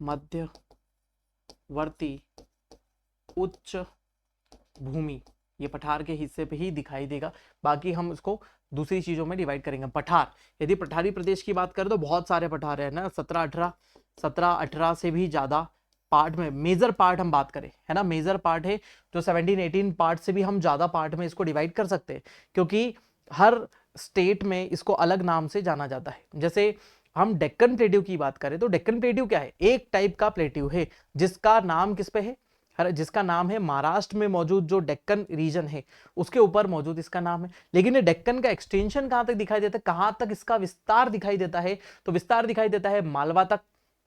मध्यवर्ती उच्च भूमि, ये पठार के हिस्से पे ही दिखाई देगा। बाकी हम इसको दूसरी चीजों में डिवाइड करेंगे। पठार, यदि पठारी प्रदेश की बात करें तो बहुत सारे पठार है ना, 17-18 से भी ज्यादा पार्ट में, मेजर पार्ट हम बात करें, है ना, मेजर पार्ट है जो 17-18 पार्ट से भी हम ज्यादा पार्ट में इसको डिवाइड कर सकते हैं, क्योंकि हर स्टेट में इसको अलग नाम से जाना जाता है। जैसे हम डेक्कन प्लेट्यू की बात करें तो डेक्कन प्लेट्यू क्या है? एक टाइप का प्लेट्यू है जिसका नाम किस पे है? जिसका नाम है महाराष्ट्र में मौजूद जो डेक्कन रीजन है उसके ऊपर मौजूद इसका नाम है। लेकिन ये डेक्कन का एक्सटेंशन कहां तक दिखाई देता है, कहां तक इसका विस्तार दिखाई देता है? तो विस्तार दिखाई देता है मालवा तक।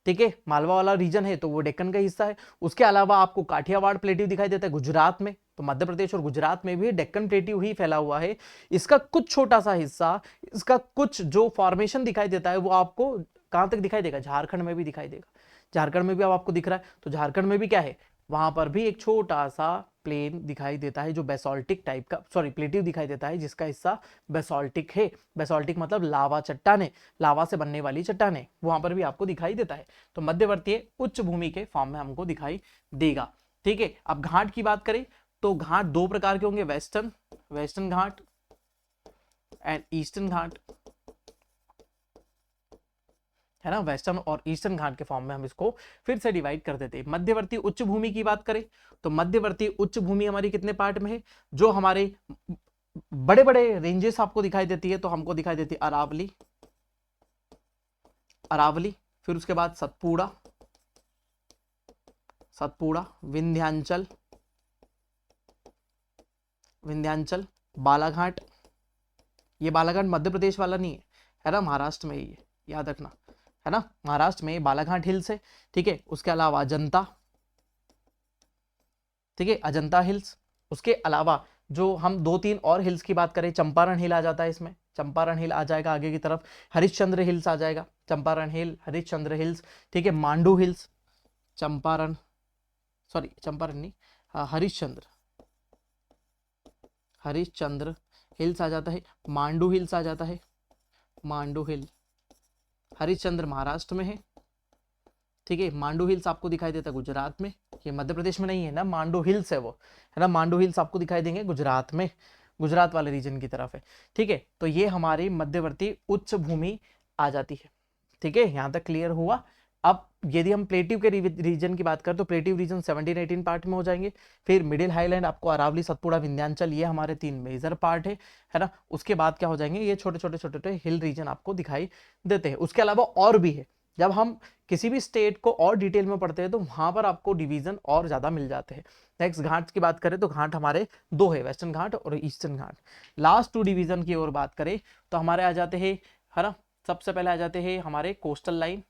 ठीक है, मालवा वाला रीजन है तो वो डेक्कन का हिस्सा है। उसके अलावा आपको काठियावाड़ प्लेट्यू दिखाई देता है गुजरात में, तो मध्य प्रदेश और गुजरात में भी डेक्कन प्लेट्यू ही फैला हुआ है। इसका कुछ छोटा सा हिस्सा, इसका कुछ जो फॉर्मेशन दिखाई देता है वो आपको कहां तक दिखाई देगा? झारखंड में भी दिखाई देगा। झारखंड में भी अब आपको दिख रहा है, तो झारखंड में भी क्या है? वहां पर भी एक छोटा सा प्लेन दिखाई देता है जो बेसोल्टिक टाइप का, सॉरी प्लेटिव दिखाई देता है जिसका हिस्सा बेसोल्टिक है। बेसोल्टिक मतलब लावा चट्टाने, लावा से बनने वाली चट्टाने, वहां पर भी आपको दिखाई देता है। तो मध्यवर्तीय उच्च भूमि के फॉर्म में हमको दिखाई देगा। ठीक है, अब घाट की बात करें तो घाट 2 प्रकार के होंगे, वेस्टर्न घाट एंड ईस्टर्न घाट, है ना, वेस्टर्न और ईस्टर्न घाट के फॉर्म में हम इसको फिर से डिवाइड कर देते हैं। मध्यवर्ती उच्च भूमि की बात करें तो मध्यवर्ती उच्च भूमि हमारी कितने पार्ट में है? जो हमारे बड़े बड़े रेंजेस आपको दिखाई देती है, तो हमको दिखाई देती है अरावली, अरावली, फिर उसके बाद सतपुड़ा, सतपुड़ा, विंध्यांचल, विंध्यांचल, बालाघाट। ये बालाघाट मध्य प्रदेश वाला नहीं है ना, महाराष्ट्र में ही है, याद रखना, है ना, महाराष्ट्र में बालाघाट हिल्स है। ठीक है, उसके अलावा अजंता, ठीक है, अजंता हिल्स। उसके अलावा जो हम 2-3 और हिल्स की बात करें, चंपारण हिल आ जाता है इसमें, चंपारण हिल आ जाएगा आगे की तरफ, हरिश्चंद्र हिल्स आ जाएगा, चंपारण हिल, हरिश्चंद्र हिल्स। ठीक है, मांडू हिल्स, चंपारण, सॉरी चंपारण नहीं, हरिश्चंद्र, हरिश्चंद्र हिल्स आ जाता है, मांडू हिल्स आ जाता है, मांडू हिल, हरिश्चंद्र महाराष्ट्र में है। ठीक है, मांडू हिल्स आपको दिखाई देता है गुजरात में, ये मध्य प्रदेश में नहीं है ना, मांडू हिल्स है वो, है ना, मांडू हिल्स आपको दिखाई देंगे गुजरात में, गुजरात वाले रीजन की तरफ है। ठीक है, तो ये हमारी मध्यवर्ती उच्च भूमि आ जाती है। ठीक है, यहां तक क्लियर हुआ। अब यदि हम प्लेटिव के रीजन की बात करें तो प्लेटिव रीजन 17-18 पार्ट में हो जाएंगे। फिर मिडिल हाईलैंड, आपको अरावली, सतपुड़ा, विंध्यांचल, ये हमारे 3 मेजर पार्ट है ना। उसके बाद क्या हो जाएंगे, ये छोटे छोटे हिल रीजन आपको दिखाई देते हैं। उसके अलावा और भी है, जब हम किसी भी स्टेट को और डिटेल में पढ़ते हैं तो वहां पर आपको डिवीजन और ज्यादा मिल जाते हैं। नेक्स्ट घाट की बात करें तो घाट हमारे दो है, वेस्टर्न घाट और eastern Ghat. Last two division की ओर बात करें तो हमारे आ जाते हैं, है ना, सबसे पहले आ जाते हैं हमारे कोस्टल लाइन,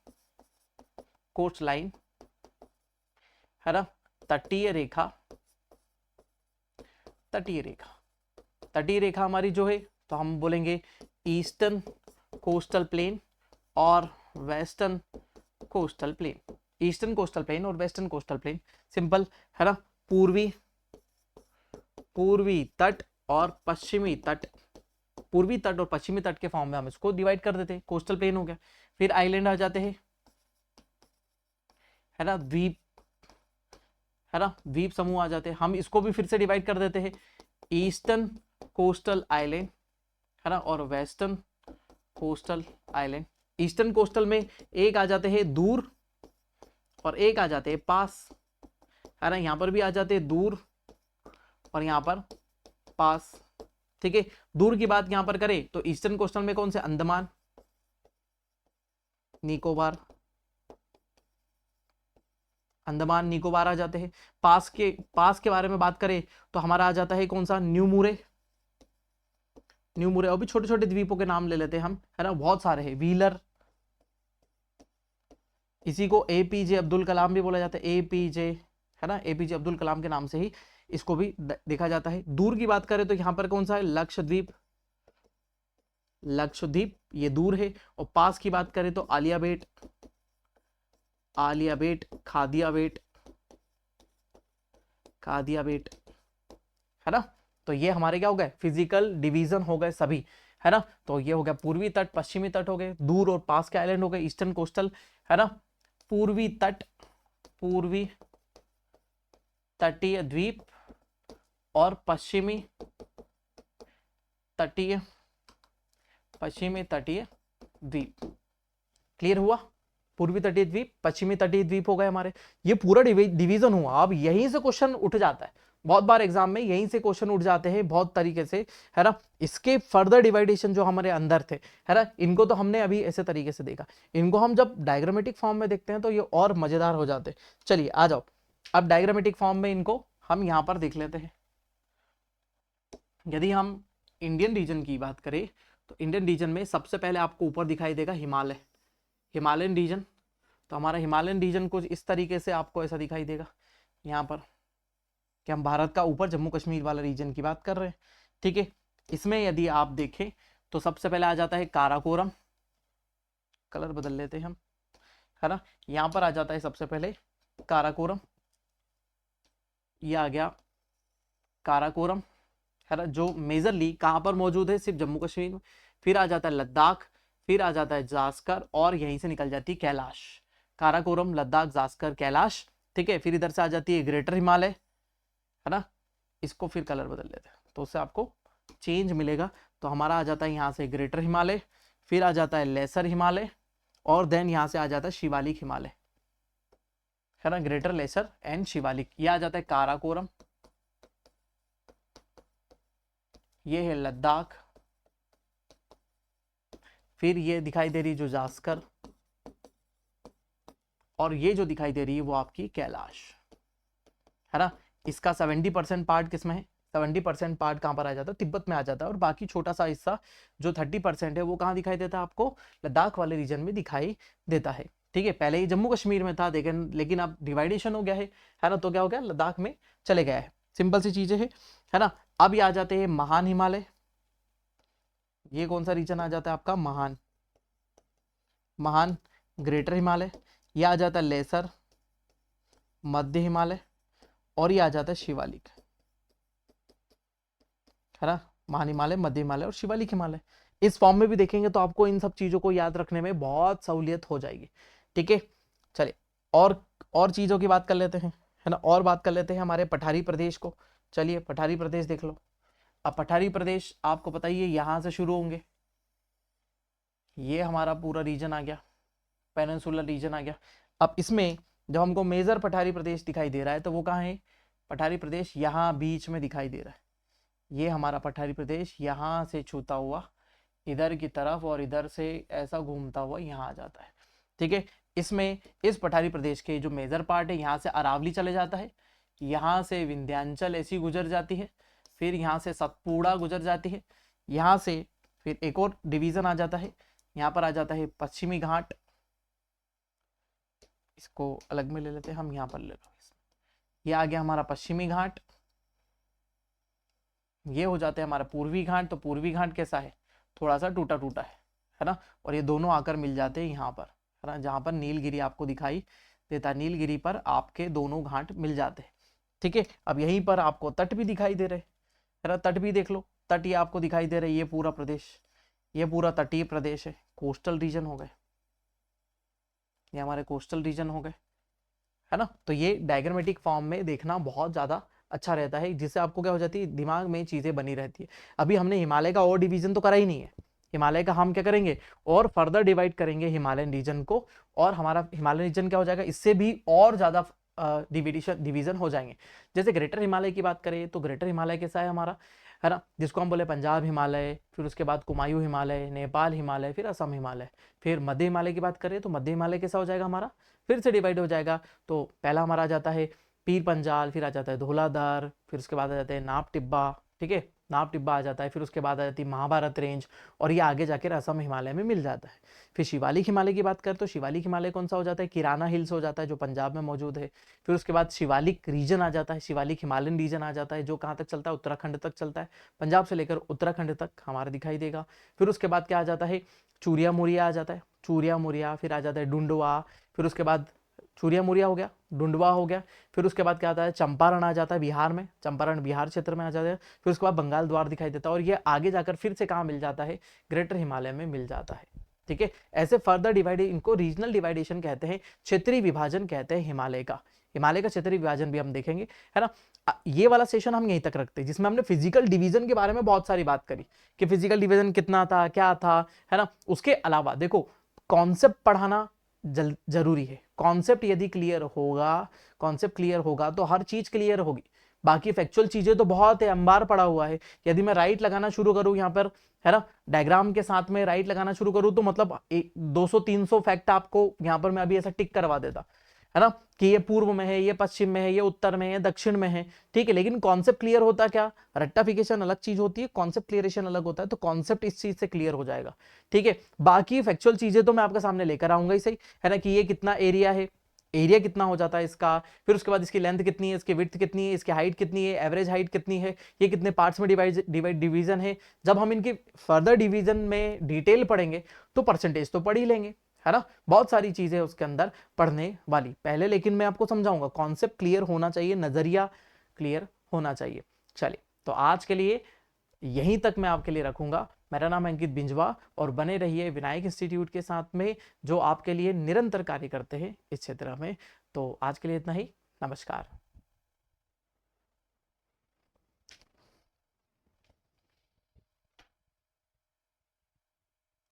कोस्ट लाइन, है ना, तटीय रेखा, तटीय रेखा, तटीय रेखा हमारी जो है तो हम बोलेंगे ईस्टर्न कोस्टल प्लेन और western coastal plain, eastern coastal plain और वेस्टर्न कोस्टल प्लेन, सिंपल, है ना। पूर्वी पूर्वी तट और पश्चिमी तट, पूर्वी तट और पश्चिमी तट के फॉर्म में हम इसको डिवाइड कर देते हैं, कोस्टल प्लेन हो गया। फिर आइलैंड आ जाते हैं, है ना, द्वीप, है ना, द्वीप समूह आ जाते हैं, हम इसको भी फिर से डिवाइड कर देते हैं, ईस्टर्न कोस्टल आइलैंड, है ना, और western coastal island. Eastern coastal में एक आ जाते हैं दूर और एक आ जाते हैं पास, है ना, यहां पर भी आ जाते हैं दूर और यहां पर पास, ठीक है। दूर की बात यहां पर करें तो ईस्टर्न कोस्टल में कौन से, अंडमान निकोबार, अंडमान निकोबार आ जाते हैं। पास के बारे में बात करें तो हमारा आ जाता है कौन सा, न्यू मुरे, न्यू मुरे, और भी छोटे छोटे द्वीपों के नाम ले लेते हैं हम, है ना, बहुत सारे हैं, व्हीलर, इसी को एपीजे अब्दुल कलाम भी बोला जाता है, एपीजे, है ना, एपीजे अब्दुल कलाम के नाम से ही इसको भी देखा जाता है। दूर की बात करें तो यहाँ पर कौन सा है, लक्षद्वीप, लक्षद्वीप ये दूर है। और पास की बात करें तो आलिया बेट, आलिया बेट, खादिया बेट, खादिया बेट, है ना। तो ये हमारे क्या हो गए, फिजिकल डिवीजन हो गए सभी, है ना। तो ये हो गया पूर्वी तट, पश्चिमी तट हो गए, दूर और पास के आइलैंड हो गए, ईस्टर्न कोस्टल, है ना, पूर्वी तट, पूर्वी तटीय द्वीप और पश्चिमी तटीय, पश्चिमी तटीय द्वीप। क्लियर हुआ, पूर्वी तटीय द्वीप, पश्चिमी तटीय द्वीप हो गए हमारे, ये पूरा डिवीजन हुआ। अब यहीं से क्वेश्चन उठ जाता है, बहुत बार एग्जाम में यहीं से क्वेश्चन उठ जाते हैं बहुत तरीके से, है ना। इसके फर्दर डिवाइडेशन जो हमारे अंदर थे, है ना, इनको तो हमने अभी ऐसे तरीके से देखा, इनको हम जब डायग्रामेटिक फॉर्म में देखते हैं तो ये और मजेदार हो जाते हैं। चलिए आ जाओ, अब डायग्रामेटिक फॉर्म में इनको हम यहां पर देख लेते हैं। यदि हम इंडियन रीजन की बात करें तो इंडियन रीजन में सबसे पहले आपको ऊपर दिखाई देगा हिमालय, हिमालयन रीजन। तो हमारा हिमालयन रीजन कुछ इस तरीके से आपको ऐसा दिखाई देगा यहाँ पर, कि हम भारत का ऊपर जम्मू कश्मीर वाला रीजन की बात कर रहे हैं, ठीक है। इसमें यदि आप देखें तो सबसे पहले आ जाता है काराकोरम, कलर बदल लेते हैं हम, है ना, यहाँ पर आ जाता है सबसे पहले काराकोरम, ये आ गया काराकोरम, है ना, जो मेजरली कहाँ पर मौजूद है, सिर्फ जम्मू कश्मीर में। फिर आ जाता है लद्दाख, फिर आ जाता है जास्कर और यहीं से निकल जाती है कैलाश, काराकोरम, लद्दाख, जास्कर, कैलाश, ठीक है। फिर इधर से आ जाती है ग्रेटर हिमालय, है ना, इसको फिर कलर बदल लेते हैं तो उससे आपको चेंज मिलेगा। तो हमारा आ जाता है यहाँ से ग्रेटर हिमालय, फिर आ जाता है लेसर हिमालय और देन यहाँ से आ जाता है शिवालिक हिमालय, है ना, ग्रेटर, लेसर एंड शिवालिक। ये आ जाता है काराकोरम, ये है लद्दाख, फिर ये दिखाई दे रही जो जास्कर, और ये जो दिखाई दे रही है वो आपकी कैलाश, है ना। इसका 70% पार्ट किसमें है, 70% पार्ट कहाँ पर आ जाता है, तिब्बत में आ जाता है, और बाकी छोटा सा हिस्सा जो 30% है वो कहाँ दिखाई देता है आपको, लद्दाख वाले रीजन में दिखाई देता है, ठीक है। पहले ही जम्मू कश्मीर में था लेकिन अब डिवाइडेशन हो गया है ना, तो क्या हो गया, लद्दाख में चले गया है, सिंपल सी चीजें है ना। अब ये आ जाते हैं महान हिमालय, ये कौन सा रीजन आ जाता है आपका, महान, महान ग्रेटर हिमालय, ये आ जाता है लेसर, मध्य हिमालय, और ये आ जाता है शिवालिक, है ना, महान हिमालय, मध्य हिमालय और शिवालिक हिमालय। इस फॉर्म में भी देखेंगे तो आपको इन सब चीजों को याद रखने में बहुत सहूलियत हो जाएगी, ठीक है। चलिए और चीजों की बात कर लेते हैं, है ना, और बात कर लेते हैं हमारे पठारी प्रदेश को। चलिए पठारी प्रदेश देख लो। अब पठारी प्रदेश आपको पता ही है, यहां से शुरू होंगे, ये हमारा पूरा रीजन आ गया, पेनिनसुलर रीजन आ गया। अब इसमें जब हमको मेजर पठारी प्रदेश दिखाई दे रहा है तो वो कहाँ है, पठारी प्रदेश यहाँ बीच में दिखाई दे रहा है, ये हमारा पठारी प्रदेश यहाँ से छूता हुआ इधर की तरफ और इधर से ऐसा घूमता हुआ यहाँ आ जाता है। ठीक है। इसमें इस पठारी प्रदेश के जो मेजर पार्ट है, यहाँ से अरावली चले जाता है, यहाँ से विंध्याचल ऐसी गुजर जाती है, फिर यहाँ से सतपुड़ा गुजर जाती है, यहाँ से फिर एक और डिवीजन आ जाता है, यहाँ पर आ जाता है पश्चिमी घाट, इसको अलग में ले लेते हैं हम, यहाँ पर ले लो, ये आ गया हमारा पश्चिमी घाट, ये हो जाते हैं हमारा पूर्वी घाट। तो पूर्वी घाट कैसा है, थोड़ा सा टूटा टूटा है ना, और ये दोनों आकर मिल जाते हैं यहाँ पर, है ना, जहाँ पर नीलगिरी आपको दिखाई देता है, नीलगिरी पर आपके दोनों घाट मिल जाते हैं। ठीक है, अब यहीं पर आपको तट भी दिखाई दे रहे, है ना, तट भी देख लो, तट ये आपको दिखाई दे रहे, ये पूरा प्रदेश, ये पूरा तटीय प्रदेश है, कोस्टल रीजन हो गए, ये हमारे कोस्टल रीजन हो गए, है ना। तो ये डायग्रामेटिक फॉर्म में देखना बहुत ज़्यादा अच्छा रहता है, जिससे आपको क्या हो जाती है, दिमाग में चीज़ें बनी रहती है। अभी हमने हिमालय का और डिवीजन तो करा ही नहीं है, हिमालय का हम क्या करेंगे, और फर्दर डिवाइड करेंगे हिमालयन रीजन को, और हमारा हिमालयन रीजन क्या हो जाएगा, इससे भी और ज़्यादा डिवीजन हो जाएंगे। जैसे ग्रेटर हिमालय की बात करें तो ग्रेटर हिमालय कैसा है हमारा, है ना, जिसको हम बोले पंजाब हिमालय, फिर उसके बाद कुमायूं हिमालय, नेपाल हिमालय, फिर असम हिमालय। फिर मध्य हिमालय की बात करें तो मध्य हिमालय कैसा हो जाएगा हमारा, फिर से डिवाइड हो जाएगा। तो पहला हमारा आ जाता है पीर पंजाल, फिर आ जाता है धौलाधार, फिर उसके बाद आ जाता है नाप टिब्बा, ठीक है, नाप टिब्बा आ जाता है, फिर उसके बाद आ जाती है महाभारत रेंज, और ये आगे जाकर असम हिमालय में मिल जाता है। फिर शिवालिक हिमालय की बात करें तो शिवालिक हिमालय कौन सा हो जाता है, किराना हिल्स हो जाता है, जो पंजाब में मौजूद है। फिर उसके बाद शिवालिक रीजन आ जाता है, शिवालिक हिमालयन रीजन आ जाता है, जो कहाँ तक चलता है, उत्तराखंड तक चलता है, पंजाब से लेकर उत्तराखंड तक हमारा दिखाई देगा। फिर उसके बाद क्या आ जाता है, चूरिया मुरिया आ जाता है, चूरिया मुरिया, फिर आ जाता है डुंडवा, फिर उसके बाद चूरिया मुरिया हो गया, डुंडवा हो गया, फिर उसके बाद क्या आता है, चंपारण आ जाता है बिहार में, चंपारण बिहार क्षेत्र में आ जाता है, फिर उसके बाद बंगाल द्वार दिखाई देता है, और ये आगे जाकर फिर से कहाँ मिल जाता है, ग्रेटर हिमालय में मिल जाता है। ठीक है, ऐसे फर्दर डिवाइड, इनको रीजनल डिवाइडेशन कहते हैं, क्षेत्रीय विभाजन कहते हैं हिमालय का। हिमालय का क्षेत्रीय विभाजन भी हम देखेंगे, है ना। ये वाला सेशन हम यहीं तक रखते हैं, जिसमें हमने फिजिकल डिवीजन के बारे में बहुत सारी बात करी कि फिजिकल डिवीजन कितना था, क्या था, है ना। उसके अलावा देखो, कॉन्सेप्ट पढ़ाना जरूरी है। कॉन्सेप्ट यदि क्लियर होगा, कॉन्सेप्ट क्लियर होगा तो हर चीज क्लियर होगी। बाकी फैक्चुअल चीजें तो बहुत है, अंबार पड़ा हुआ है। यदि मैं राइट लगाना शुरू करूं यहाँ पर, है ना, डायग्राम के साथ में राइट लगाना शुरू करूं तो मतलब 200-300 फैक्ट आपको यहाँ पर मैं अभी ऐसा टिक करवा देता, है ना, कि ये पूर्व में है, ये पश्चिम में है, ये उत्तर में है, दक्षिण में है। ठीक है, लेकिन कॉन्सेप्ट क्लियर होता क्या, रट्टाफिकेशन अलग चीज होती है, कॉन्सेप्ट क्लियरेशन अलग होता है। तो कॉन्सेप्ट इस चीज से क्लियर हो जाएगा। ठीक है, बाकी फैक्चुअल चीजें तो मैं आपके सामने लेकर आऊंगा ही सही, है ना, कि ये कितना एरिया है, एरिया कितना हो जाता है इसका, फिर उसके बाद इसकी लेंथ कितनी है, इसकी विड्थ कितनी है, इसकी हाइट कितनी है, एवरेज हाइट कितनी है, ये कितने पार्ट्स में डिवीजन है। जब हम इनकी फर्दर डिवीजन में डिटेल पढ़ेंगे तो परसेंटेज तो पढ़ ही लेंगे, है ना। बहुत सारी चीजें उसके अंदर पढ़ने वाली पहले, लेकिन मैं आपको समझाऊंगा, कॉन्सेप्ट क्लियर होना चाहिए, नजरिया क्लियर होना चाहिए। चलिए, तो आज के लिए यहीं तक मैं आपके लिए रखूंगा। मेरा नाम है अंकित बिंजवा, और बने रहिए विनायक इंस्टीट्यूट के साथ में, जो आपके लिए निरंतर कार्य करते हैं इस क्षेत्र में। तो आज के लिए इतना ही, नमस्कार।